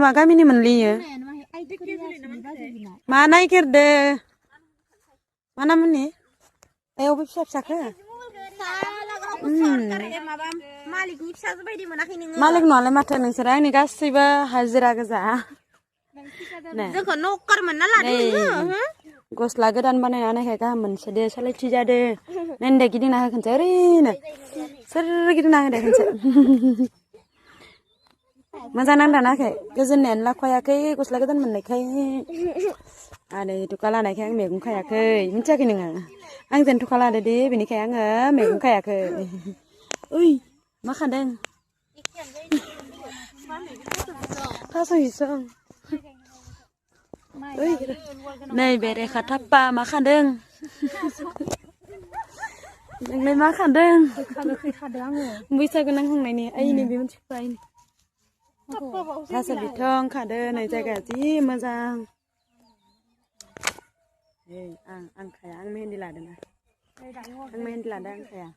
मा गामिनि मोनलियो मा नायगिरदो मा नामनि अबे फिसा फिसाखो मालिक नङालाय माथो नोंसोर आंनि गासैबो हाजिरा गोजा जोंखौ नकार मोनना लादों गस्ला गोदान बानायना होनायखाय गाहाम मोनसोदो सालायथि जादो नायनो दे गिदिंना हो खनसे ओरैनो सोर गिदिंना होदो खनसे मोजां नांदों नायाखै गोजोननायानो लाख'याखै गस्ला गोदान मोननायखाय आरो थुखा लानायखाय आं मैगं खायाखै मिथियाखै नोङो आंजों थुखा लादो दे बेनिखाय आङो मैगं खायाखै ओइ मा खादों थास' बिसं ओइ नै बेरेखा थाप्पा मा खादों नोंलाय मा खादों बैसागु नांहांनायनि ओइनि बे मोनसे थास' बिथं खादो नै जायगाया जि मोजां आं खाया आं मेहेन्दी लादों आं मेहेन्दी लादों आं खाया